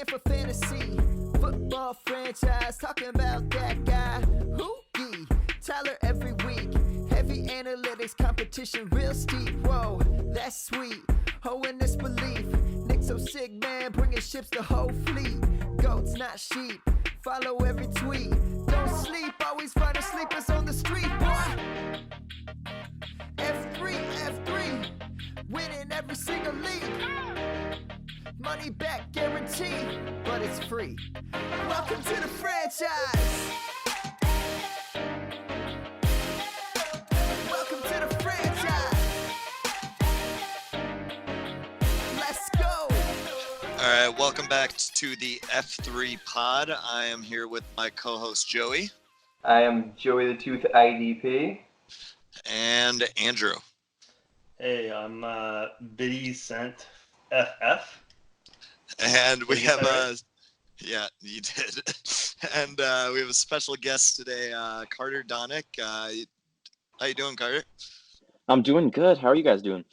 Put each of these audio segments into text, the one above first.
for fantasy. Football franchise, talking about that guy. Hoogie, Tyler every week. Heavy analytics, competition real steep. Whoa, that's sweet. Oh, in this belief. Nick so sick, man, bringing ships the whole fleet. Goats, not sheep. Follow every tweet. Don't sleep, always finding sleepers on the street, boy. F3, winning every single league. Money back guaranteed, but it's free. Welcome to the franchise. Welcome to the franchise. Let's go. All right, welcome back to the F3 pod. I am here with my co-host Joey. I am Joey the Tooth IDP. And Andrew. Hey, I'm Biddy Cent FF. And we have right? Yeah, you did. And we have a special guest today, Carter Donnick. How you doing, Carter? I'm doing good. How are you guys doing?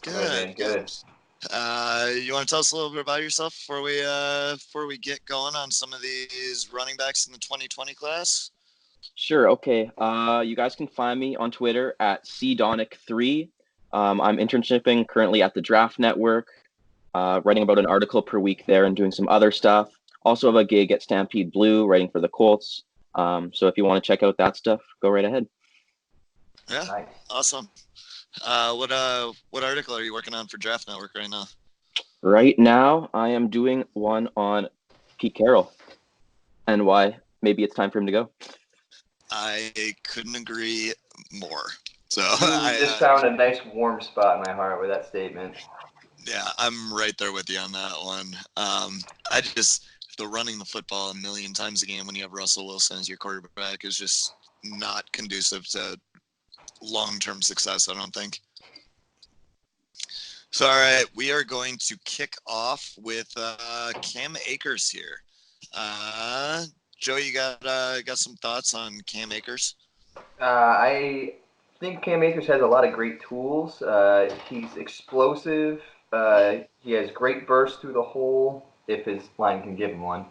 Good. You want to tell us a little bit about yourself before we get going on some of these running backs in the 2020 class? Sure. Okay. You guys can find me on Twitter at cdonick3. I'm internshipping currently at the Draft Network, writing about an article per week there and doing some other stuff. Also have a gig at Stampede Blue, writing for the Colts. So if you want to check out that stuff, go right ahead. Yeah, nice. Awesome. What article are you working on for Draft Network right now? Right now, I am doing one on Pete Carroll and why maybe it's time for him to go. I couldn't agree more. So I just found a nice warm spot in my heart with that statement. Yeah, I'm right there with you on that one. The running the football a million times a game when you have Russell Wilson as your quarterback is just not conducive to long-term success, I don't think. So, all right, we are going to kick off with Cam Akers here. Joe, you got some thoughts on Cam Akers? I think Cam Akers has a lot of great tools. He's explosive. He has great burst through the hole, if his line can give him one.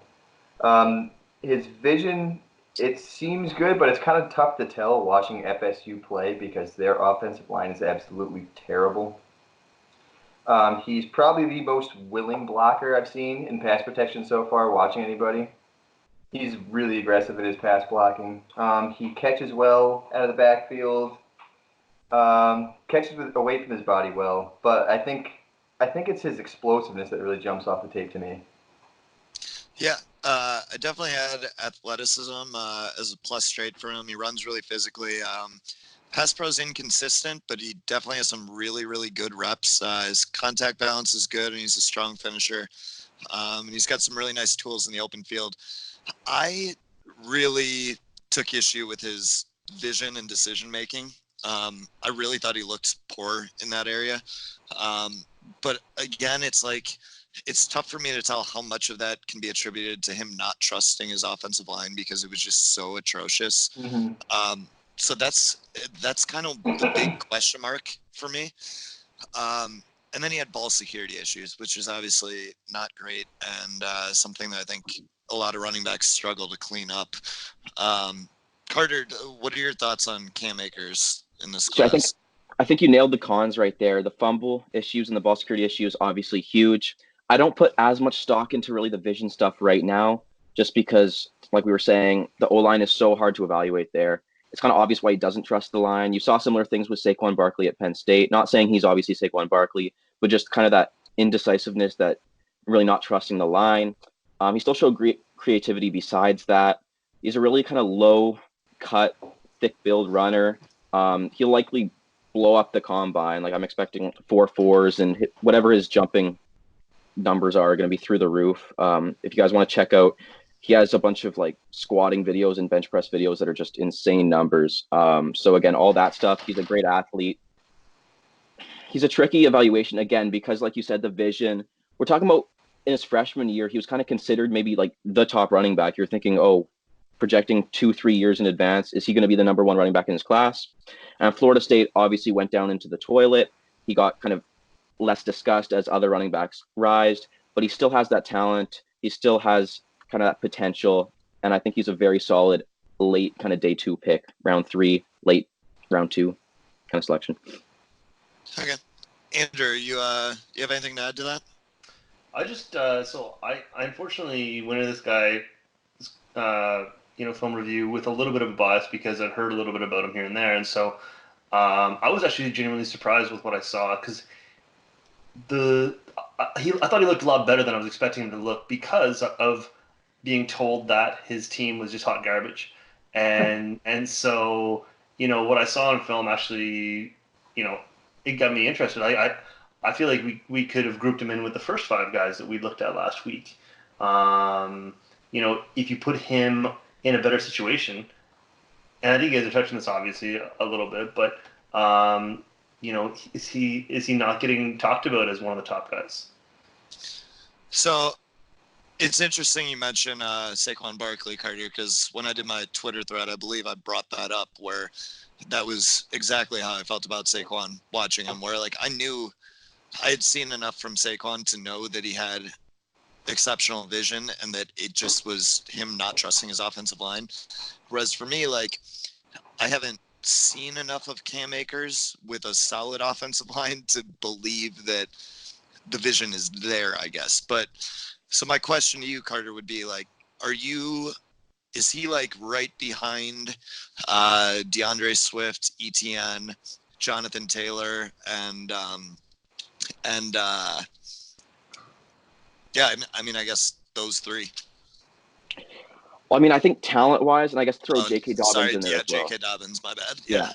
His vision, it seems good, but it's kind of tough to tell watching FSU play because their offensive line is absolutely terrible. He's probably the most willing blocker I've seen in pass protection so far, watching anybody. He's really aggressive in his pass blocking. He catches well out of the backfield. Catches away from his body well, but I think it's his explosiveness that really jumps off the tape to me. Yeah, I definitely had athleticism as a plus trait for him. He runs really physically. Pass pro's inconsistent, but he definitely has some really, really good reps. His contact balance is good, and he's a strong finisher. And he's got some really nice tools in the open field. I really took issue with his vision and decision making. I really thought he looked poor in that area. But again, it's tough for me to tell how much of that can be attributed to him not trusting his offensive line because it was just so atrocious. Mm-hmm. So that's kind of the big question mark for me. And then he had ball security issues, which is obviously not great and something that I think a lot of running backs struggle to clean up. Carter, what are your thoughts on Cam Akers in this class? So I think you nailed the cons right there. The fumble issues and the ball security issues, obviously huge. I don't put as much stock into really the vision stuff right now, just because, like we were saying, the O-line is so hard to evaluate there. It's kind of obvious why he doesn't trust the line. You saw similar things with Saquon Barkley at Penn State. Not saying he's obviously Saquon Barkley, but just kind of that indecisiveness, that really not trusting the line. He still showed great creativity besides that. He's a really kind of low-cut, thick-build runner. He'll likely blow up the combine. Like, I'm expecting 4.4s and whatever his jumping numbers are going to be through the roof. If you guys want to check out, he has a bunch of like squatting videos and bench press videos that are just insane numbers. So again, all that stuff. He's a great athlete. He's a tricky evaluation again, because like you said, the vision, we're talking about in his freshman year, he was kind of considered maybe like the top running back. You're thinking, oh, projecting 2-3 years in advance, is he going to be the number one running back in his class? And Florida State obviously went down into the toilet. He got kind of less discussed as other running backs rised, but he still has that talent. he still has kind of that potential, and I think he's a very solid late kind of day 2 pick, round 3, late round 2 kind of selection. Okay. Andrew, you have anything to add to that? I just so I unfortunately went into this guy, film review with a little bit of a bias because I'd heard a little bit about him here and there, and so I was actually genuinely surprised with what I saw because I thought he looked a lot better than I was expecting him to look because of being told that his team was just hot garbage, and so what I saw in film actually it got me interested. I feel like we could have grouped him in with the first 5 guys that we looked at last week. If you put him in a better situation, and I think you guys are touching this obviously a little bit, but is he not getting talked about as one of the top guys? So it's interesting you mentioned Saquon Barkley, Carter, because when I did my Twitter thread, I believe I brought that up where that was exactly how I felt about Saquon watching him, where like I knew I had seen enough from Saquon to know that he had exceptional vision and that it just was him not trusting his offensive line. Whereas for me, like I haven't seen enough of Cam Akers with a solid offensive line to believe that the vision is there, I guess. But so my question to you, Carter, would be like, is he like right behind DeAndre Swift, ETN, Jonathan Taylor, and I guess those 3. Well, I mean, I think talent-wise, and I guess throw J.K. Dobbins in there as well. J.K. Dobbins, my bad. Yeah.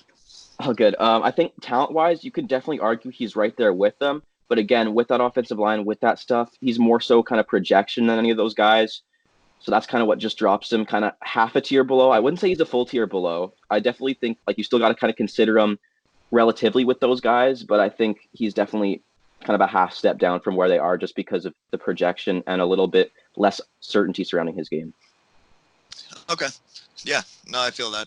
Oh, good. I think talent-wise, you could definitely argue he's right there with them. But again, with that offensive line, with that stuff, he's more so kind of projection than any of those guys. So that's kind of what just drops him kind of half a tier below. I wouldn't say he's a full tier below. I definitely think like you still got to kind of consider him relatively with those guys, but I think he's definitely kind of a half step down from where they are just because of the projection and a little bit less certainty surrounding his game. Okay. Yeah, no, I feel that.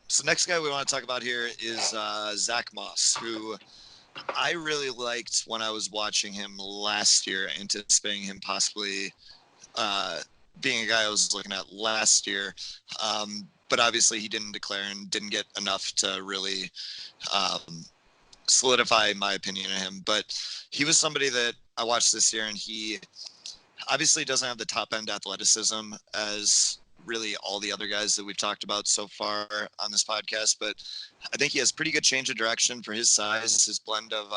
So next guy we want to talk about here is Zach Moss, who I really liked when I was watching him last year, anticipating him possibly being a guy I was looking at last year. But obviously he didn't declare and didn't get enough to really solidify my opinion of him. But he was somebody that I watched this year, and he obviously doesn't have the top end athleticism as really all the other guys that we've talked about so far on this podcast, but I think he has pretty good change of direction for his size. His blend of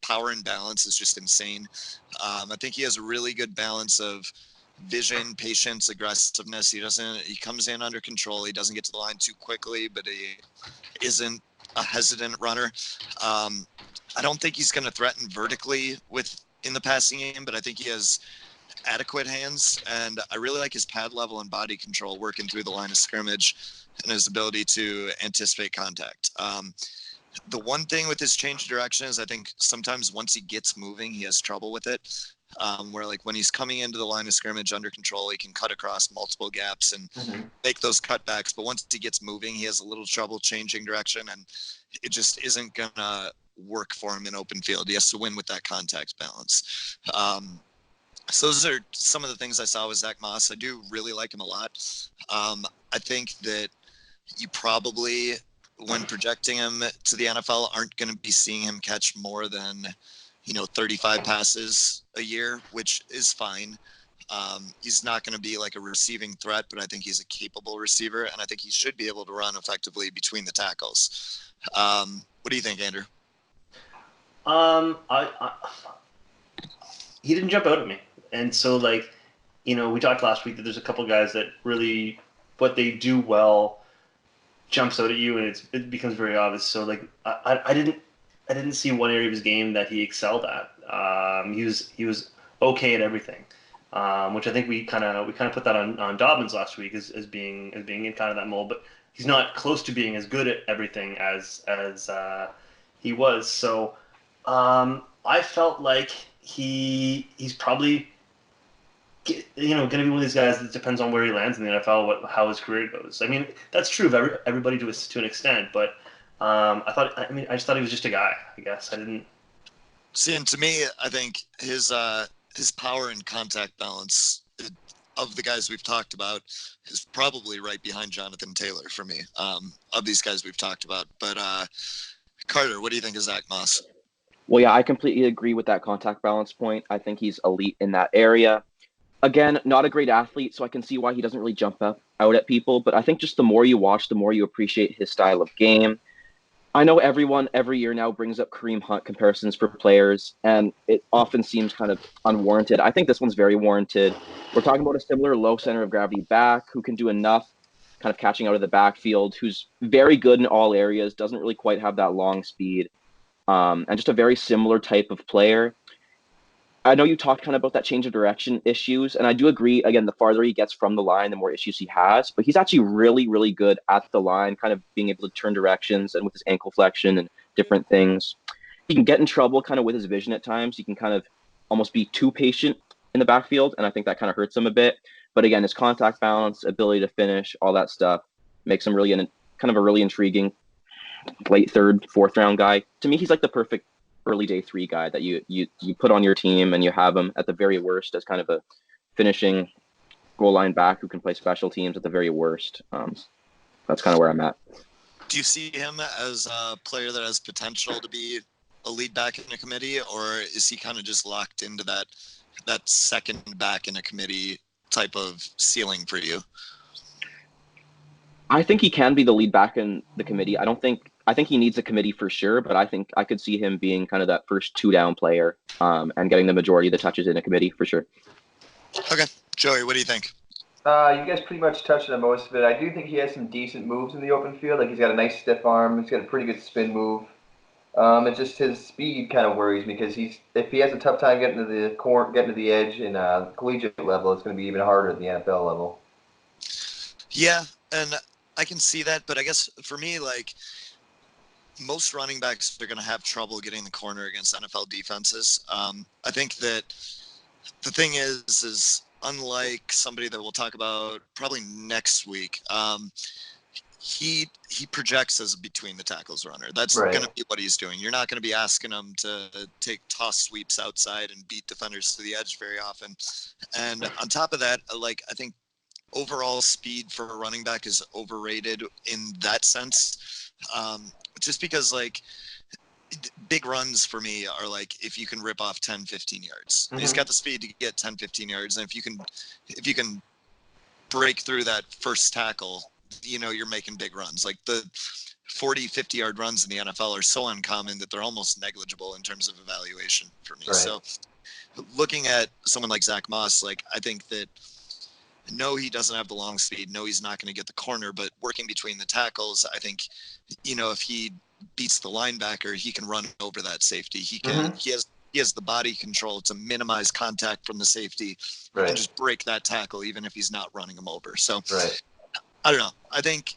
power and balance is just insane. I think he has a really good balance of vision, patience, aggressiveness. He comes in under control. He doesn't get to the line too quickly, but he isn't a hesitant runner. I don't think he's going to threaten vertically in the passing game, but I think he has adequate hands, and I really like his pad level and body control working through the line of scrimmage and his ability to anticipate contact. The one thing with his change of direction is I think sometimes once he gets moving, he has trouble with it. Where like when he's coming into the line of scrimmage under control, he can cut across multiple gaps and make those cutbacks. But once he gets moving, he has a little trouble changing direction, and it just isn't gonna work for him in open field. He has to win with that contact balance. So those are some of the things I saw with Zach Moss. I do really like him a lot. I think that you probably, when projecting him to the NFL, aren't going to be seeing him catch more than, 35 passes a year, which is fine. He's not going to be like a receiving threat, but I think he's a capable receiver, and I think he should be able to run effectively between the tackles. What do you think, Andrew? He didn't jump out at me. And so, we talked last week that there's a couple guys that really, what they do well jumps out at you, and it becomes very obvious. So, I didn't see one area of his game that he excelled at. He was okay at everything, which I think we kind of put that on Dobbins last week as being in kind of that mold. But he's not close to being as good at everything as he was. So, I felt like he's probably going to be one of these guys that depends on where he lands in the NFL, how his career goes. I mean, that's true of everybody to an extent, but I just thought he was just a guy. I guess I didn't see. And to me, I think his his power and contact balance of the guys we've talked about is probably right behind Jonathan Taylor for me, of these guys we've talked about. But Carter, what do you think of Zach Moss? Well, yeah, I completely agree with that contact balance point. I think he's elite in that area. Again, not a great athlete, so I can see why he doesn't really jump out at people. But I think just the more you watch, the more you appreciate his style of game. I know everyone every year now brings up Kareem Hunt comparisons for players, and it often seems kind of unwarranted. I think this one's very warranted. We're talking about a similar low center of gravity back who can do enough kind of catching out of the backfield, who's very good in all areas, doesn't really quite have that long speed, and just a very similar type of player. I know you talked kind of about that change of direction issues, and I do agree. Again, the farther he gets from the line, the more issues he has. But he's actually really, really good at the line, kind of being able to turn directions and with his ankle flexion and different things. He can get in trouble kind of with his vision at times. He can kind of almost be too patient in the backfield, and I think that kind of hurts him a bit. But again, his contact balance, ability to finish, all that stuff makes him really kind of a really intriguing late third, fourth round guy. To me, he's like the perfect early day 3 guy that you put on your team, and you have him at the very worst as kind of a finishing goal line back who can play special teams at the very worst. That's kind of where I'm at. Do you see him as a player that has potential to be a lead back in a committee, or is he kind of just locked into that second back in a committee type of ceiling for you? I think he can be the lead back in the committee. I think he needs a committee for sure, but I think I could see him being kind of that first 2-down player, and getting the majority of the touches in a committee for sure. Okay. Joey, what do you think? You guys pretty much touched on most of it. I do think he has some decent moves in the open field. Like, he's got a nice stiff arm. He's got a pretty good spin move. It's just his speed kind of worries me, because if he has a tough time getting to the edge in collegiate level, it's going to be even harder at the NFL level. Yeah, and I can see that, but I guess for me, like, most running backs are going to have trouble getting the corner against NFL defenses. I think that the thing is unlike somebody that we'll talk about probably next week, he projects as a between the tackles runner. That's right. going to be what he's doing. You're not going to be asking him to take toss sweeps outside and beat defenders to the edge very often. And on top of that, like, I think overall speed for a running back is overrated in that sense. Just because, like, big runs for me are like if you can rip off 10, 15 yards. Mm-hmm. He's got the speed to get 10, 15 yards. And if you can break through that first tackle, you're making big runs. Like, the 40, 50-yard runs in the NFL are so uncommon that they're almost negligible in terms of evaluation for me. Right. So looking at someone like Zach Moss, like, I think that no, he doesn't have the long speed. No, he's not going to get the corner, but working between the tackles, I think, if he beats the linebacker, he can run over that safety. He can, mm-hmm. he has the body control to minimize contact from the safety, right, and just break that tackle, even if he's not running him over. So, right. I don't know. I think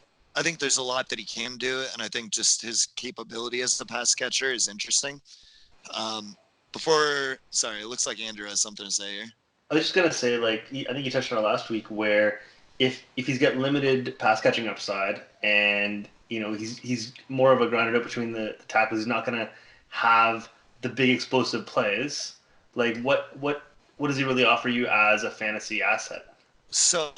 there's a lot that he can do, and I think just his capability as a pass catcher is interesting. Sorry, it looks like Andrew has something to say here. I was just gonna say, like, I think you touched on it last week, where if he's got limited pass catching upside, and he's more of a grinder up between the tackles, he's not gonna have the big explosive plays. Like, what does he really offer you as a fantasy asset? So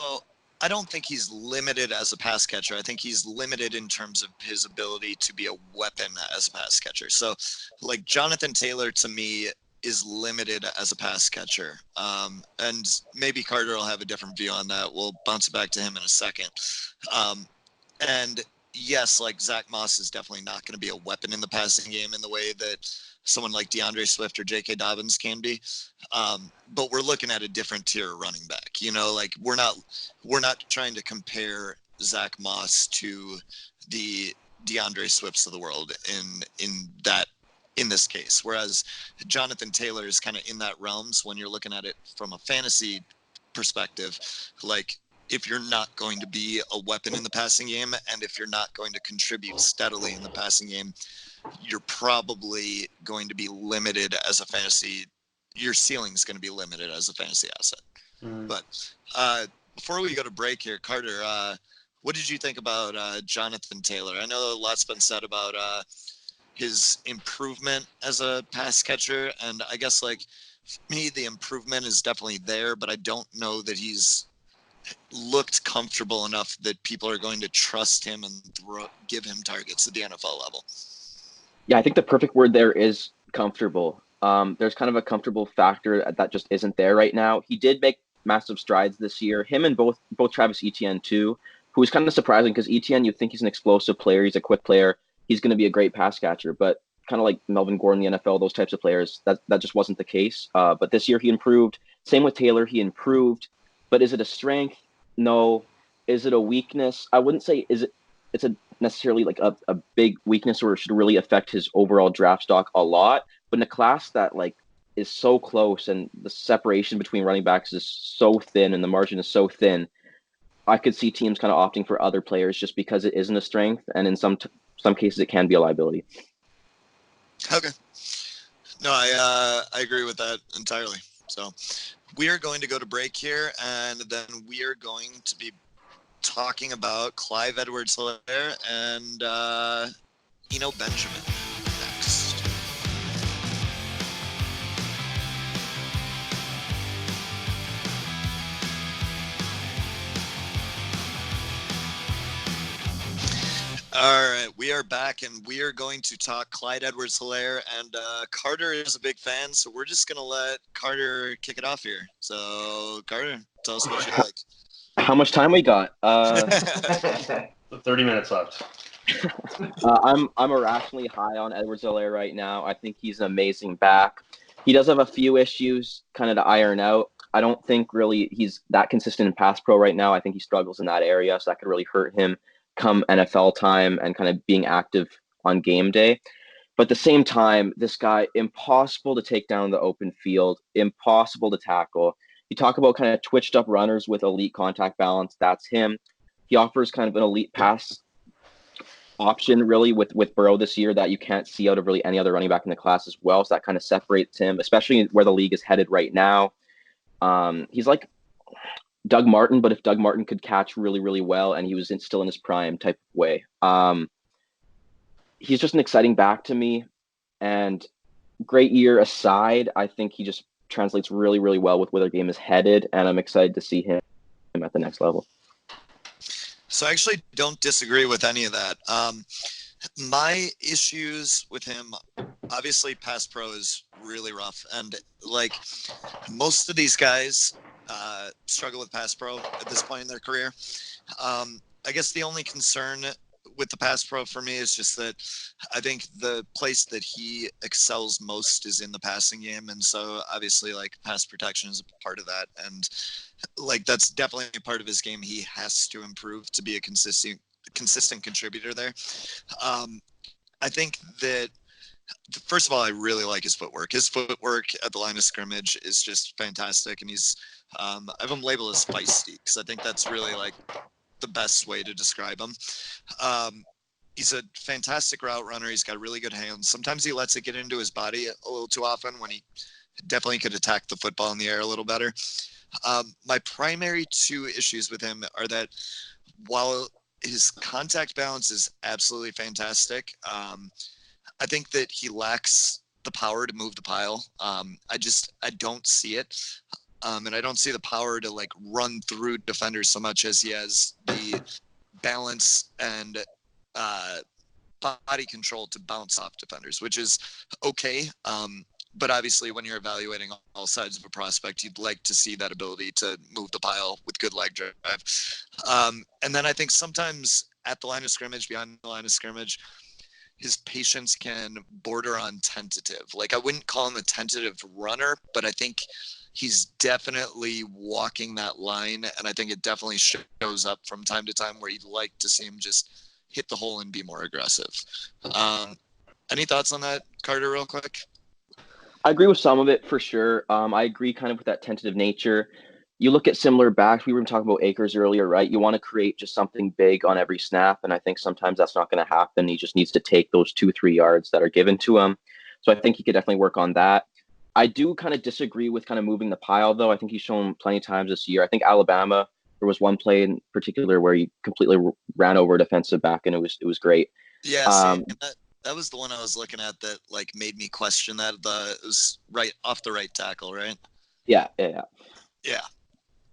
I don't think he's limited as a pass catcher. I think he's limited in terms of his ability to be a weapon as a pass catcher. So, like, Jonathan Taylor, to me, is limited as a pass catcher. And maybe Carter will have a different view on that. We'll bounce it back to him in a second. And yes, like, Zach Moss is definitely not going to be a weapon in the passing game in the way that someone like DeAndre Swift or J.K. Dobbins can be. But we're looking at a different tier of running back. Like, we're not trying to compare Zach Moss to the DeAndre Swifts of the world in this case, whereas Jonathan Taylor is kind of in that realms when you're looking at it from a fantasy perspective. Like, if you're not going to be a weapon in the passing game, and if you're not going to contribute steadily in the passing game, you're probably going to be limited as a fantasy. Your ceiling is going to be limited as a fantasy asset. Mm-hmm. But before we go to break here, Carter, what did you think about Jonathan Taylor? I know a lot's been said about his improvement as a pass catcher, and I guess, like, me, the improvement is definitely there, but I don't know that he's looked comfortable enough that people are going to trust him and give him targets at the NFL level. Yeah, I think the perfect word there is comfortable. There's kind of a comfortable factor that just isn't there right now. He did make massive strides this year. Him and both Travis Etienne too, who is kind of surprising because Etienne, you think he's an explosive player, he's a quick player, he's going to be a great pass catcher, but kind of like Melvin Gordon, the NFL, those types of players, that just wasn't the case. But this year he improved. Same with Taylor, he improved. But is it a strength? No. Is it a weakness? I wouldn't say it's a necessarily like a big weakness or it should really affect his overall draft stock a lot. But in a class that like is so close and the separation between running backs is so thin and the margin is so thin, I could see teams kind of opting for other players just because it isn't a strength, and in some cases it can be a liability. Okay. No, I agree with that entirely. So we are going to go to break here, and then we are going to be talking about Clyde Edwards-Helaire and Eno Benjamin next. All right, we are back, and we are going to talk Clyde Edwards-Helaire, and Carter is a big fan, so we're just going to let Carter kick it off here. So, Carter, tell us what you like. How much time we got? 30 minutes left. I'm irrationally high on Edwards-Helaire right now. I think he's an amazing back. He does have a few issues kind of to iron out. I don't think really he's that consistent in pass pro right now. I think he struggles in that area, so that could really hurt him come NFL time and kind of being active on game day. But at the same time, this guy, impossible to take down the open field, impossible to tackle. You talk about kind of twitched up runners with elite contact balance. That's him. He offers kind of an elite pass option really with Burrow this year that you can't see out of really any other running back in the class as well. So that kind of separates him, especially where the league is headed right now. He's like Doug Martin, but if Doug Martin could catch really, really well and he was still in his prime type of way. He's just an exciting back to me. And great year aside, I think he just translates really, really well with where the game is headed. And I'm excited to see him at the next level. So I actually don't disagree with any of that. My issues with him, obviously pass pro is really rough. And like most of these guys struggle with pass pro at this point in their career. I guess the only concern with the pass pro for me is just that I think the place that he excels most is in the passing game. And so obviously like pass protection is a part of that. And like, that's definitely a part of his game. He has to improve to be a consistent contributor there. I think that first of all, I really like his footwork. His footwork at the line of scrimmage is just fantastic. And he's, I have him labeled as feisty because I think that's really like the best way to describe him. He's a fantastic route runner. He's got really good hands. Sometimes he lets it get into his body a little too often when he definitely could attack the football in the air a little better. My primary two issues with him are that while his contact balance is absolutely fantastic, I think that he lacks the power to move the pile. I don't see it. And I don't see the power to like run through defenders so much as he has the balance and body control to bounce off defenders, which is okay. But obviously when you're evaluating all sides of a prospect, you'd like to see that ability to move the pile with good leg drive. And then I think sometimes at the line of scrimmage, behind the line of scrimmage, his patience can border on tentative. Like I wouldn't call him a tentative runner, but I think he's definitely walking that line. And I think it definitely shows up from time to time where you'd like to see him just hit the hole and be more aggressive. Any thoughts on that, Carter, real quick? I agree with some of it for sure. I agree kind of with that tentative nature. You look at similar backs. We were talking about Akers earlier, right? You want to create just something big on every snap. And I think sometimes that's not going to happen. He just needs to take those 2-3 yards that are given to him. So I think he could definitely work on that. I do kind of disagree with kind of moving the pile, though. I think he's shown plenty of times this year. I think Alabama, there was one play in particular where he completely ran over a defensive back, and it was great. Yeah, was the one I was looking at that like made me question that. It was right off the right tackle, right? Yeah. Yeah.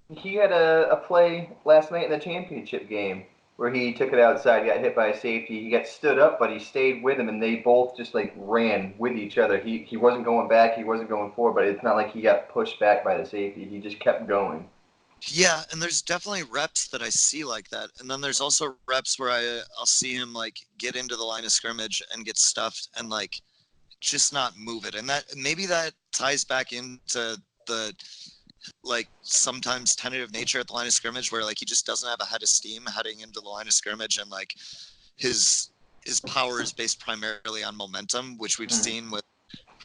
He had a play last night in the championship game where he took it outside, got hit by a safety. He got stood up, but he stayed with him, and they both just like ran with each other. He wasn't going back, he wasn't going forward, but it's not like he got pushed back by the safety. He just kept going. Yeah, and there's definitely reps that I see like that, and then there's also reps where I'll see him like get into the line of scrimmage and get stuffed and like just not move it, and that maybe that ties back into the like sometimes tentative nature at the line of scrimmage where like he just doesn't have a head of steam heading into the line of scrimmage, and like his power is based primarily on momentum, which we've seen with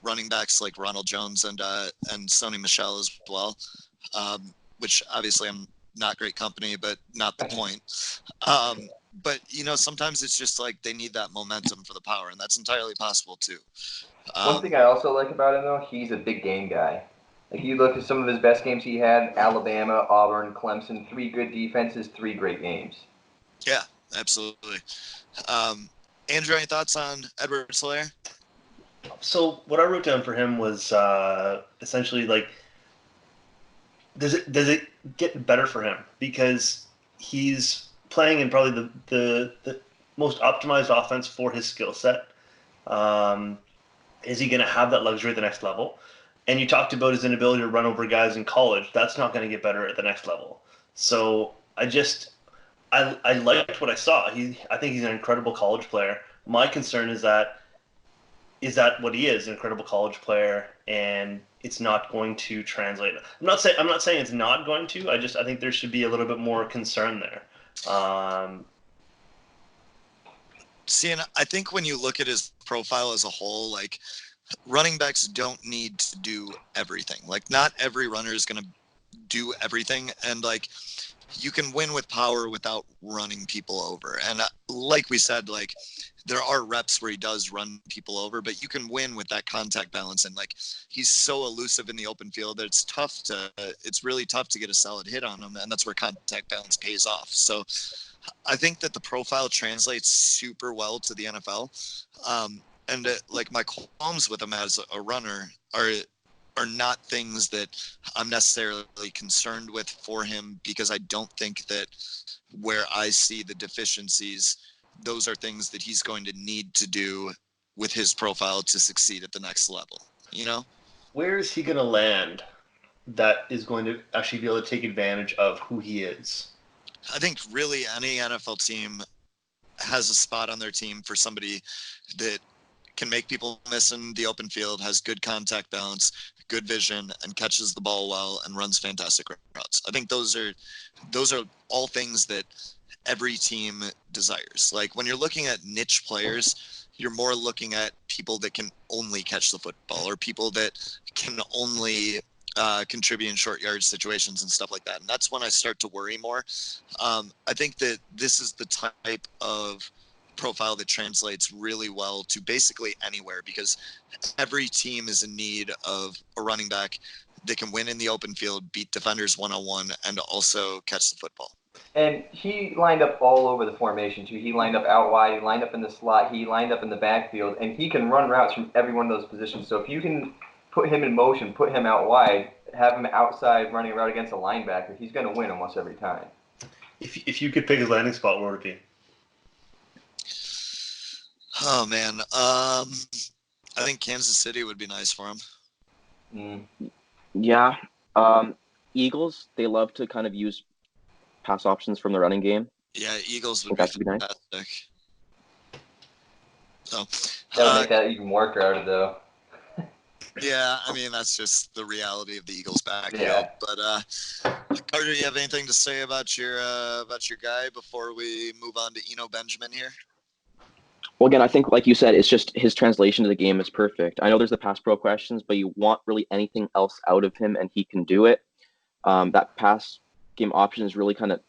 running backs like Ronald Jones and Sony Michel as well. Which obviously I'm not great company, but not the point. But you know, sometimes it's just like they need that momentum for the power, and that's entirely possible too. One thing I also like about him though, he's a big game guy. Like you look at some of his best games he had: Alabama, Auburn, Clemson. 3 good defenses, 3 great games. Yeah, absolutely. Andrew, any thoughts on Edwards-Helaire? So what I wrote down for him was essentially like, does it get better for him because he's playing in probably the most optimized offense for his skill set? Is he going to have that luxury at the next level? And you talked about his inability to run over guys in college. That's not going to get better at the next level. So I liked what I saw. I think he's an incredible college player. My concern is that what he is, an incredible college player, and it's not going to translate. I'm not saying it's not going to. I think there should be a little bit more concern there. See, and I think when you look at his profile as a whole, like running backs don't need to do everything. Like not every runner is going to do everything, and like you can win with power without running people over. And like we said, like there are reps where he does run people over, but you can win with that contact balance. And like he's so elusive in the open field that it's really tough to get a solid hit on him, and that's where contact balance pays off. So I think that the profile translates super well to the NFL. And like my qualms with him as a runner are not things that I'm necessarily concerned with for him, because I don't think that where I see the deficiencies, those are things that he's going to need to do with his profile to succeed at the next level, you know? Where is he going to land that is going to actually be able to take advantage of who he is? I think really any NFL team has a spot on their team for somebody that can make people miss in the open field, has good contact balance, good vision, and catches the ball well and runs fantastic routes. I think those are all things that every team desires. Like when you're looking at niche players, you're more looking at people that can only catch the football, or people that can only contribute in short yard situations and stuff like that. And that's when I start to worry more. I think that this is the type of profile that translates really well to basically anywhere, because every team is in need of a running back that can win in the open field, beat defenders one-on-one, and also catch the football. And he lined up all over the formation too. He lined up out wide, he lined up in the slot, he lined up in the backfield, and he can run routes from every one of those positions. So if you can put him in motion, put him out wide, have him outside running a route against a linebacker, he's going to win almost every time. If you could pick his landing spot, where would it be? Oh man, I think Kansas City would be nice for him. Yeah. Eagles, they love to kind of use pass options from the running game. Yeah, Eagles would be fantastic. Nice. So That would make that even more crowded, though. Yeah, I mean that's just the reality of the Eagles' backfield. Yeah. But Carter, you have anything to say about your guy before we move on to Eno Benjamin here? Well, again, I think, like you said, it's just his translation to the game is perfect. I know there's the pass pro questions, but you want really anything else out of him, and he can do it. That pass game option is really kind of,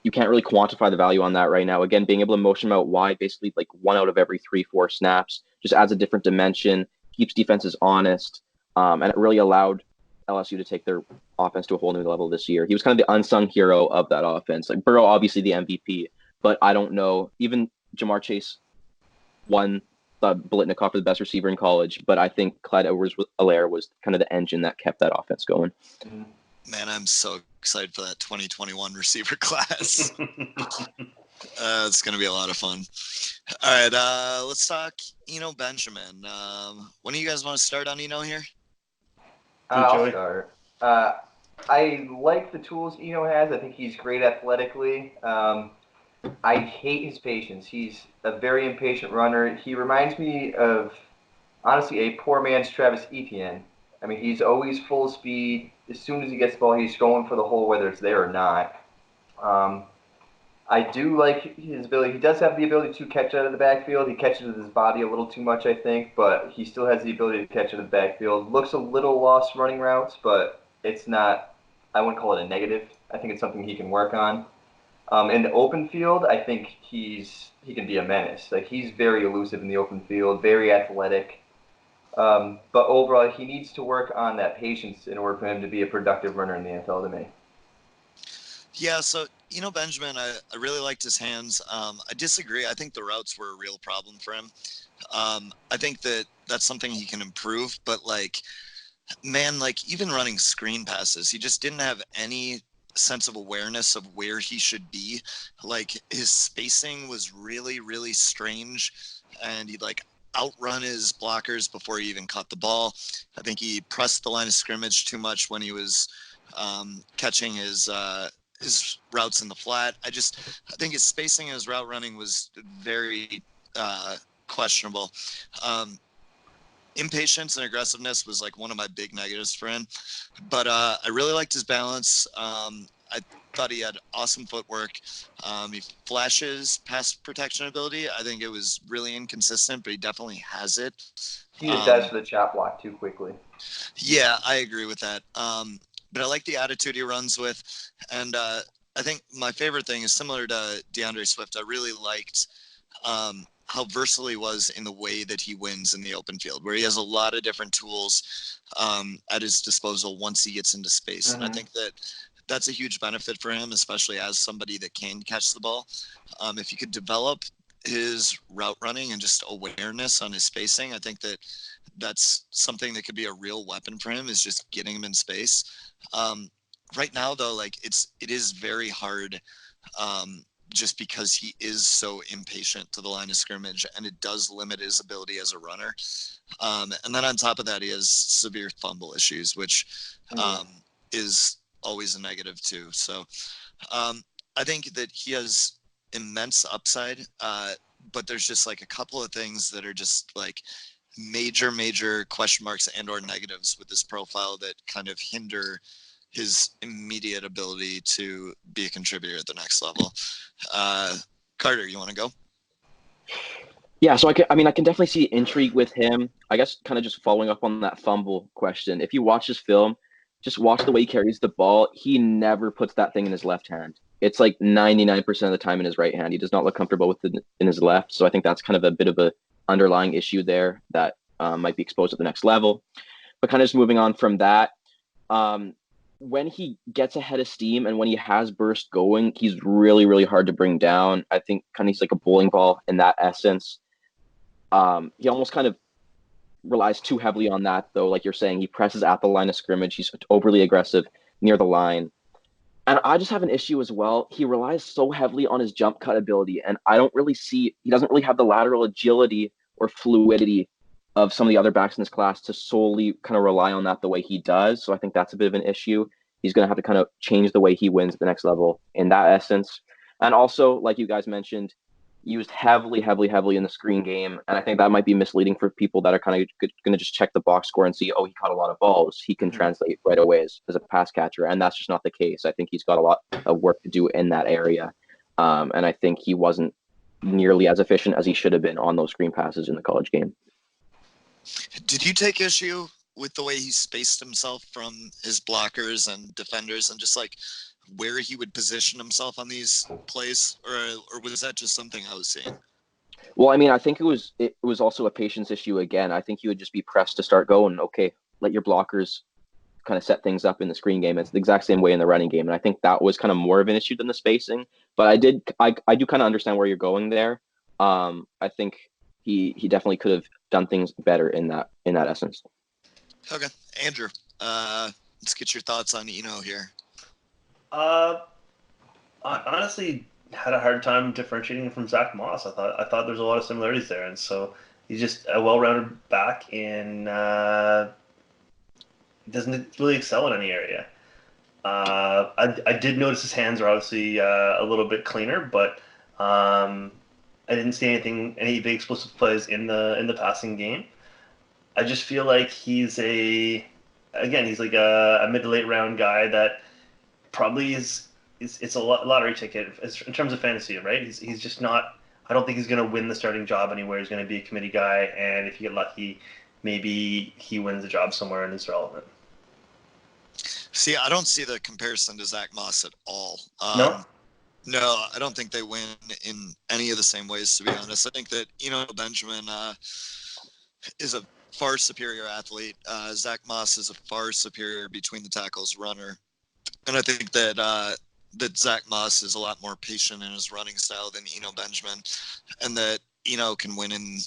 you can't really quantify the value on that right now. Again, being able to motion him out wide, basically like 1 out of every 3-4 snaps, just adds a different dimension, keeps defenses honest, and it really allowed LSU to take their offense to a whole new level this year. He was kind of the unsung hero of that offense. Like Burrow, obviously the MVP, but I don't know, even Jamar Chase won thought Biletnikoff was the best receiver in college, but I think Clyde Edwards-Helaire was kind of the engine that kept that offense going. Man, I'm so excited for that 2021 receiver class. It's going to be a lot of fun. All right, let's talk Eno Benjamin. When do you guys want to start on Eno here? I'll start. I like the tools Eno has. I think he's great athletically. I hate his patience. He's a very impatient runner. He reminds me of, honestly, a poor man's Travis Etienne. I mean, he's always full speed. As soon as he gets the ball, he's going for the hole, whether it's there or not. I do like his ability. He does have the ability to catch out of the backfield. He catches with his body a little too much, I think, but he still has the ability to catch out of the backfield. Looks a little lost running routes, but it's not, I wouldn't call it a negative. I think it's something he can work on. In the open field, I think he can be a menace. Like, he's very elusive in the open field, very athletic. But overall, he needs to work on that patience in order for him to be a productive runner in the NFL to me. Yeah, so Eno Benjamin, I really liked his hands. I disagree. I think the routes were a real problem for him. I think that's something he can improve, but like, man, like even running screen passes, he just didn't have any sense of awareness of where he should be. Like his spacing was really, really strange, and he'd like outrun his blockers before he even caught the ball. I think he pressed the line of scrimmage too much when he was catching his routes in the flat. I think his spacing and his route running was very questionable. Impatience and aggressiveness was like one of my big negatives for him, but I really liked his balance. I thought he had awesome footwork. He flashes pass protection ability. I think it was really inconsistent, but he definitely has it. He just dives for the chop block too quickly. Yeah, I agree with that. But I like the attitude he runs with, and I think my favorite thing is similar to DeAndre Swift. I really liked how versatile he was in the way that he wins in the open field, where he has a lot of different tools at his disposal once he gets into space. And I think that's a huge benefit for him, especially as somebody that can catch the ball. If you could develop his route running and just awareness on his spacing, I think that's something that could be a real weapon for him, is just getting him in space. Right now, though, like it is very hard just because he is so impatient to the line of scrimmage, and it does limit his ability as a runner. And then on top of that, he has severe fumble issues, which is always a negative too. So I think that he has immense upside, but there's just like a couple of things that are just like major question marks and or negatives with this profile that kind of hinder his immediate ability to be a contributor at the next level. Carter, you want to go? Yeah, so I can definitely see intrigue with him. I guess kind of just following up on that fumble question. If you watch his film, just watch the way he carries the ball. He never puts that thing in his left hand. It's like 99% of the time in his right hand. He does not look comfortable with it in his left. So I think that's kind of a bit of a underlying issue there that might be exposed at the next level. But kind of just moving on from that, when he gets ahead of steam and when he has burst going, he's really, really hard to bring down. I think kind of he's like a bowling ball in that essence. He almost kind of relies too heavily on that, though. Like you're saying, he presses at the line of scrimmage. He's overly aggressive near the line. And I just have an issue as well. He relies so heavily on his jump cut ability, and I don't really see, he doesn't really have the lateral agility or fluidity of some of the other backs in this class to solely kind of rely on that the way he does. So I think that's a bit of an issue. He's going to have to kind of change the way he wins at the next level in that essence. And also, like you guys mentioned, used heavily in the screen game. And I think that might be misleading for people that are kind of going to just check the box score and see, oh, he caught a lot of balls. He can translate right away as a pass catcher. And that's just not the case. I think he's got a lot of work to do in that area. And I think he wasn't nearly as efficient as he should have been on those screen passes in the college game. Did you take issue with the way he spaced himself from his blockers and defenders, and just like where he would position himself on these plays, or was that just something I was seeing? Well, I mean, I think it was also a patience issue again. I think he would just be pressed to start going. Okay, let your blockers kind of set things up in the screen game. It's the exact same way in the running game, and I think that was kind of more of an issue than the spacing. But I do kind of understand where you're going there. I think he definitely could have done things better in that essence. Okay, Andrew, let's get your thoughts on Eno here. I honestly had a hard time differentiating him from Zach Moss. I thought there's a lot of similarities there, and so he's just a well-rounded back and doesn't really excel in any area. I did notice his hands are obviously a little bit cleaner, but I didn't see any big explosive plays in the passing game. I just feel like he's like a mid to late round guy that probably it's a lottery ticket in terms of fantasy, right? He's just not. I don't think he's going to win the starting job anywhere. He's going to be a committee guy, and if you get lucky, maybe he wins the job somewhere and is relevant. See, I don't see the comparison to Zach Moss at all. No? No, I don't think they win in any of the same ways, to be honest. I think that Eno Benjamin is a far superior athlete. Zach Moss is a far superior between the tackles runner. And I think that Zach Moss is a lot more patient in his running style than Eno Benjamin, and that Eno can win in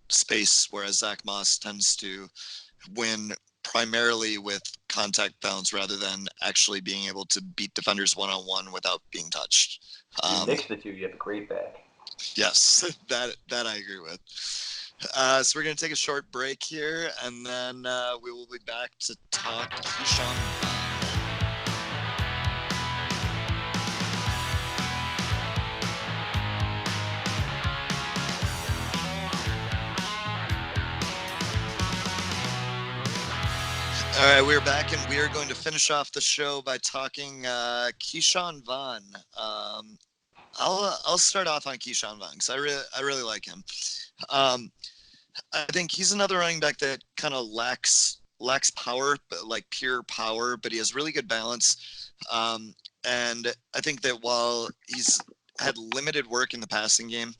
space, whereas Zach Moss tends to win primarily with contact balance rather than actually being able to beat defenders one-on-one without being touched. You mix the two, you have a great back. Yes, that I agree with. So we're going to take a short break here, and then we will be back to talk Keyshawn. All right, we're back, and we are going to finish off the show by talking Keyshawn Vaughn. I'll start off on Keyshawn Vaughn because I really like him. I think he's another running back that kind of lacks power, but like pure power, but he has really good balance. And I think that while he's had limited work in the passing game,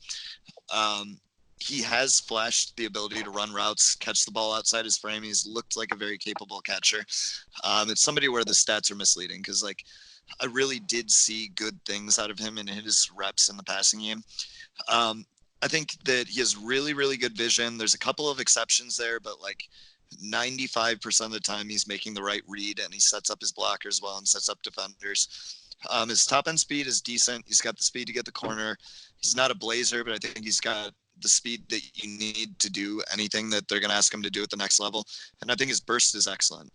he has flashed the ability to run routes, catch the ball outside his frame. He's looked like a very capable catcher. It's somebody where the stats are misleading because, like, I really did see good things out of him in his reps in the passing game. I think that he has really, really good vision. There's a couple of exceptions there, but like 95% of the time he's making the right read and he sets up his blockers well and sets up defenders. His top end speed is decent. He's got the speed to get the corner. He's not a blazer, but I think he's got the speed that you need to do anything that they're going to ask him to do at the next level. And I think his burst is excellent.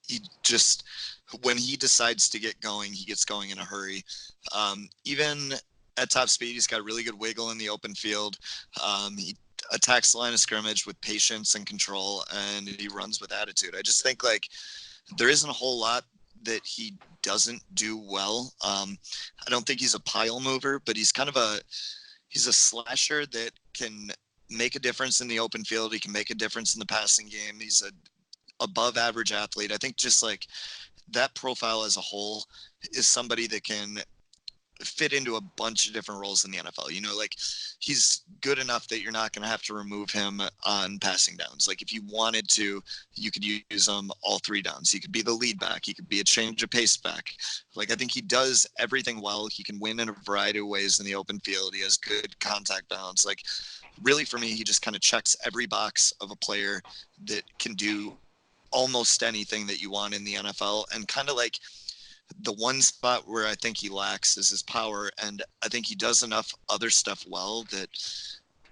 He just, when he decides to get going, he gets going in a hurry. Even at top speed, he's got really good wiggle in the open field. He attacks the line of scrimmage with patience and control, and he runs with attitude. I just think like there isn't a whole lot that he doesn't do well. I don't think he's a pile mover, but he's kind of he's a slasher that can make a difference in the open field. He can make a difference in the passing game. He's a above average athlete. I think just like that profile as a whole is somebody that can fit into a bunch of different roles in the NFL. You know, like he's good enough that you're not going to have to remove him on passing downs. Like if you wanted to, you could use him all three downs. He could be the lead back. He could be a change of pace back. Like I think he does everything well. He can win in a variety of ways in the open field. He has good contact balance. Like really for me, he just kind of checks every box of a player that can do almost anything that you want in the NFL. And kind of like the one spot where I think he lacks is his power. And I think he does enough other stuff well that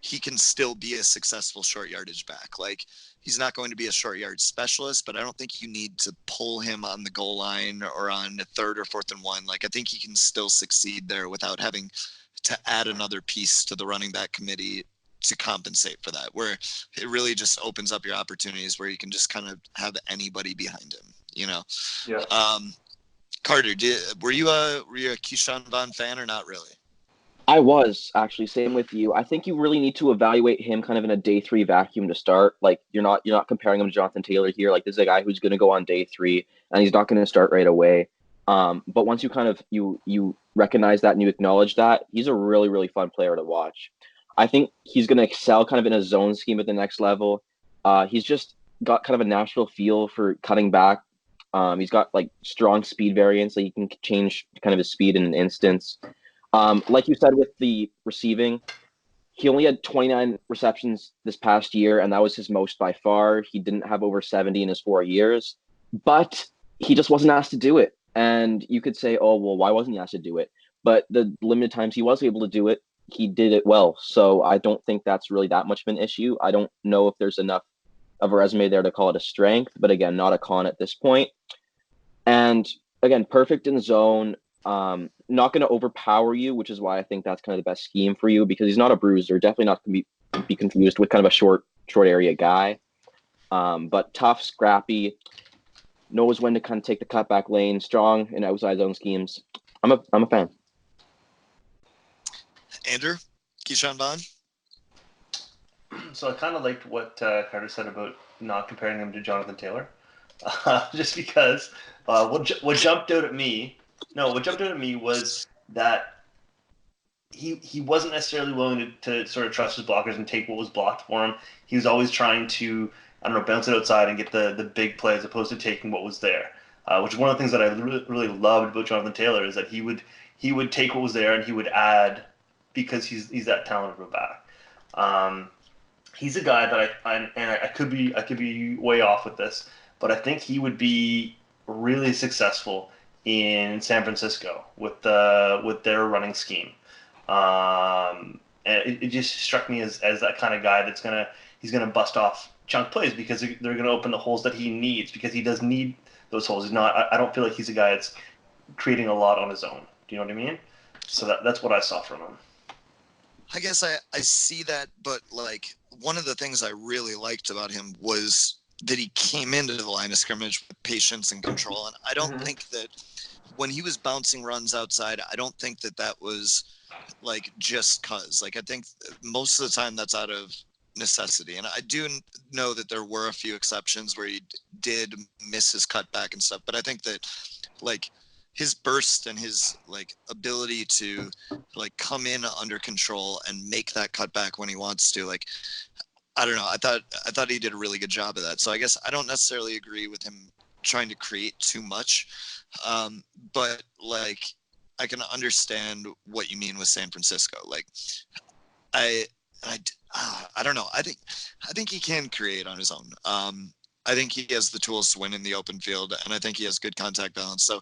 he can still be a successful short yardage back. Like he's not going to be a short yard specialist, but I don't think you need to pull him on the goal line or on the 3rd or 4th and 1. Like I think he can still succeed there without having to add another piece to the running back committee to compensate for that, where it really just opens up your opportunities where you can just kind of have anybody behind him, you know? Yeah. Carter, were you a Keyshawn Vaughn fan or not really? I was actually, same with you. I think you really need to evaluate him kind of in a day 3 vacuum to start. Like you're not comparing him to Jonathan Taylor here. Like this is a guy who's going to go on day 3 and he's not going to start right away. But once you kind of you recognize that and you acknowledge that, he's a really, really fun player to watch. I think he's going to excel kind of in a zone scheme at the next level. He's just got kind of a natural feel for cutting back. He's got like strong speed variance, so he can change kind of his speed in an instance. Like you said with the receiving, He only had 29 receptions this past year, and that was his most by far. He didn't have over 70 in his 4 years, but he just wasn't asked to do it. And you could say, oh, well, why wasn't he asked to do it? But the limited times he was able to do it, he did it well. So I don't think that's really that much of an issue. I don't know if there's enough of a resume there to call it a strength, but again, not a con at this point. And again, perfect in zone. Not going to overpower you, which is why I think that's kind of the best scheme for you, because he's not a bruiser. Definitely not going to be confused with kind of a short area guy. But tough, scrappy, knows when to kind of take the cutback lane, strong in outside zone schemes. I'm a fan. Andrew, Keyshawn Vaughn. So I kind of liked what Carter said about not comparing him to Jonathan Taylor, just because what jumped out at me was that he wasn't necessarily willing to sort of trust his blockers and take what was blocked for him. He was always trying to, bounce it outside and get the big play as opposed to taking what was there, which is one of the things that I really loved about Jonathan Taylor, is that he would take what was there and he would add, because he's that talented of a back. He's a guy that I could be way off with this, but I think he would be really successful in San Francisco with their running scheme. And it just struck me as that kind of guy he's gonna bust off chunk plays because they're gonna open the holes that he needs, because he does need those holes. I don't feel like he's a guy that's creating a lot on his own. Do you know what I mean? So that's what I saw from him. I guess I see that, but like one of the things I really liked about him was that he came into the line of scrimmage with patience and control. And I don't think that when he was bouncing runs outside, I don't think that was like just cause. Like I think most of the time that's out of necessity. And I do know that there were a few exceptions where he did miss his cutback and stuff. But I think that like his burst and his like ability to like come in under control and make that cutback when he wants to, like, I don't know. I thought he did a really good job of that. So I guess I don't necessarily agree with him trying to create too much. But like, I can understand what you mean with San Francisco. Like I don't know. I think he can create on his own. I think he has the tools to win in the open field, and I think he has good contact balance. So,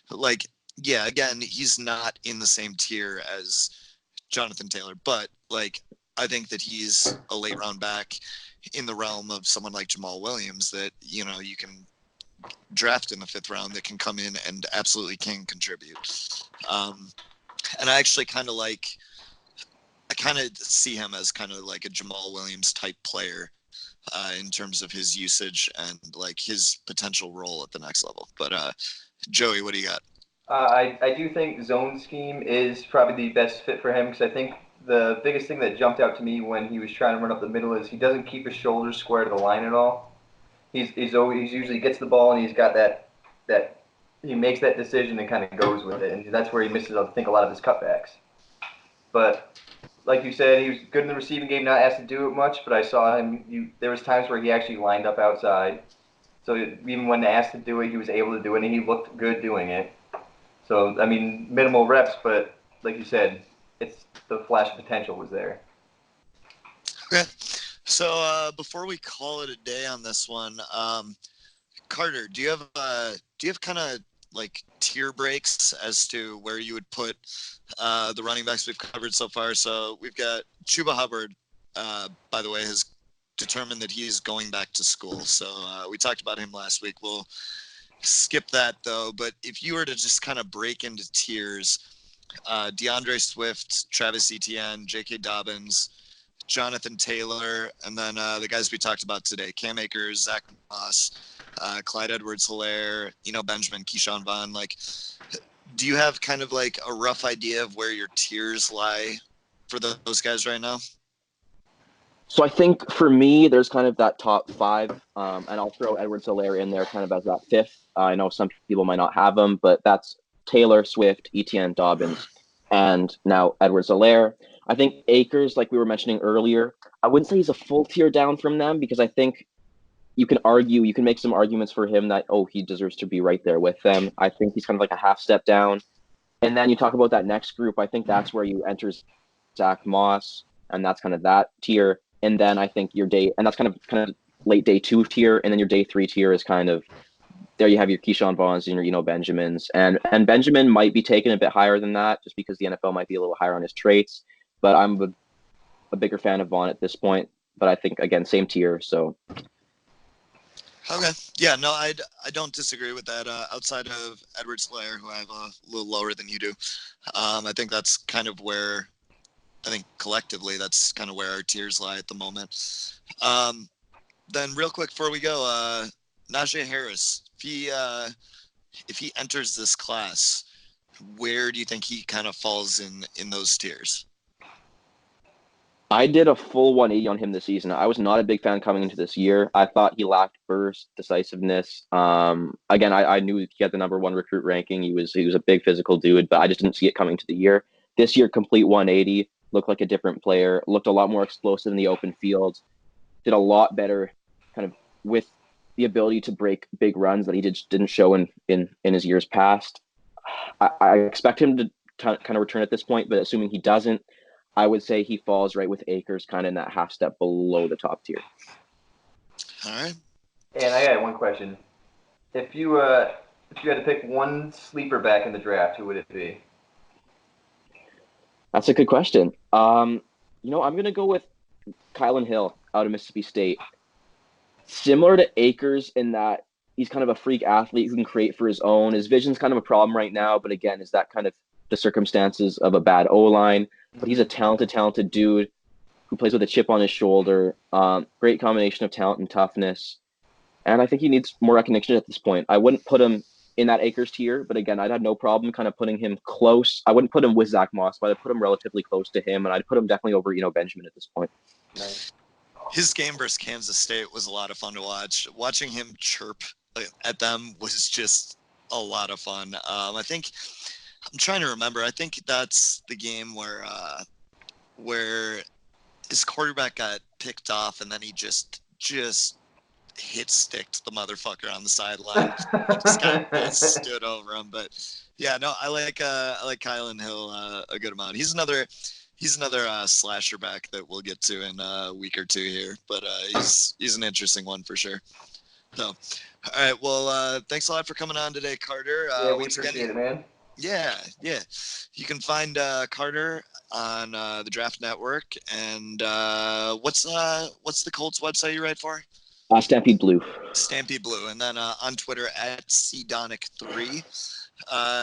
like, yeah, again, he's not in the same tier as Jonathan Taylor, but like, I think that he's a late round back in the realm of someone like Jamal Williams that, you know, you can draft in the 5th round that can come in and absolutely can contribute. And I actually kind of see him as kind of like a Jamal Williams type player. In terms of his usage and like his potential role at the next level. But Joey, what do you got? I do think zone scheme is probably the best fit for him, because I think the biggest thing that jumped out to me when he was trying to run up the middle is he doesn't keep his shoulders square to the line at all. He's usually gets the ball and he's got that he makes that decision and kind of goes with it, and that's where he misses, I think, a lot of his cutbacks. But like you said, he was good in the receiving game, not asked to do it much, but I saw him. There was times where he actually lined up outside. So even when asked to do it, he was able to do it, and he looked good doing it. So, I mean, minimal reps, but like you said, it's the flash potential was there. Okay. So before we call it a day on this one, Carter, do you have kind of like tier breaks as to where you would put the running backs we've covered so far? So we've got Chuba Hubbard, by the way, has determined that he's going back to school. So we talked about him last week. We'll skip that though. But if you were to just kind of break into tiers, DeAndre Swift, Travis Etienne, J.K. Dobbins, Jonathan Taylor, and then the guys we talked about today, Cam Akers, Zach Moss, Clyde Edwards-Helaire, Eno Benjamin, Keyshawn Vaughn. Like, do you have kind of like a rough idea of where your tiers lie for those guys right now? So I think for me, there's kind of that top 5, and I'll throw Edwards-Helaire in there kind of as that 5th. I know some people might not have him, but that's Taylor, Swift, Etienne, Dobbins, and now Edwards-Helaire. I think Akers, like we were mentioning earlier, I wouldn't say he's a full tier down from them, because I think you can make some arguments for him that, he deserves to be right there with them. I think he's kind of like a half step down. And then you talk about that next group. I think that's where you enter Zach Moss, and that's kind of that tier. And then I think and that's kind of late day 2 tier, and then your day 3 tier is kind of there. You have your Keyshawn Vaughns and your Eno Benjamins, and Benjamin might be taken a bit higher than that just because the NFL might be a little higher on his traits. But I'm a bigger fan of Vaughn at this point. But I think again, same tier. So Okay. Yeah, no, I don't disagree with that. Outside of Edwards-Helaire, who I have a little lower than you do, I think that's kind of where, I think collectively, that's kind of where our tiers lie at the moment. Then real quick before we go, Najee Harris, if he enters this class, where do you think he kind of falls in those tiers? I did a full 180 on him this season. I was not a big fan coming into this year. I thought he lacked burst, decisiveness. Again, I knew he had the number 1 recruit ranking. He was a big physical dude, but I just didn't see it coming to the year. This year, complete 180, looked like a different player, looked a lot more explosive in the open field, did a lot better kind of with the ability to break big runs that he didn't show in his years past. I expect him to kind of return at this point, but assuming he doesn't, I would say he falls right with Akers, kind of in that half step below the top tier. All right. And I got one question. If you had to pick one sleeper back in the draft, who would it be? That's a good question. I'm going to go with Kylan Hill out of Mississippi State. Similar to Akers in that he's kind of a freak athlete who can create for his own. His vision's kind of a problem right now, but again, is that kind of the circumstances of a bad O-line? But he's a talented dude who plays with a chip on his shoulder. Great combination of talent and toughness. And I think he needs more recognition at this point. I wouldn't put him in that Akers tier, but again, I'd have no problem kind of putting him close. I wouldn't put him with Zach Moss, but I'd put him relatively close to him, and I'd put him definitely over Eno Benjamin at this point. Nice. His game versus Kansas State was a lot of fun to watch. Watching him chirp at them was just a lot of fun. I'm trying to remember. I think that's the game where his quarterback got picked off, and then he just hit sticked the motherfucker on the sideline. Just got stood over him. But yeah, no, I like Kylan Hill a good amount. He's another slasher back that we'll get to in a week or two here. But he's an interesting one for sure. So, all right. Well, thanks a lot for coming on today, Carter. Yeah, we appreciate it, man. Yeah. You can find Carter on the Draft Network. And what's the Colts website you write for? Stampede Blue. Stampede Blue. And then on Twitter at CDonnick3.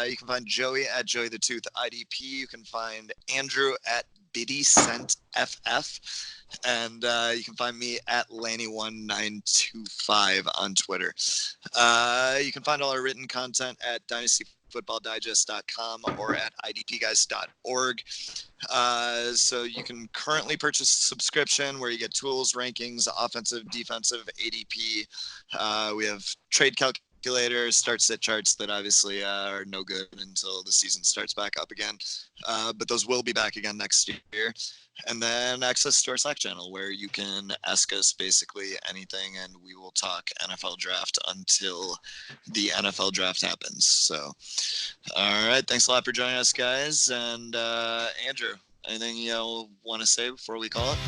You can find Joey at Joey the Tooth IDP. You can find Andrew at BiddyCentFF. And you can find me at Lanny1925 on Twitter. You can find all our written content at dynastyfootballdigest.com or at idpguys.org. So you can currently purchase a subscription where you get tools, rankings, offensive, defensive, ADP. We have trade calculators, start-sit charts that obviously are no good until the season starts back up again. But those will be back again next year. And then access to our Slack channel where you can ask us basically anything and we will talk NFL draft until the NFL draft happens. So, all right. Thanks a lot for joining us, guys. And Andrew, anything you want to say before we call it?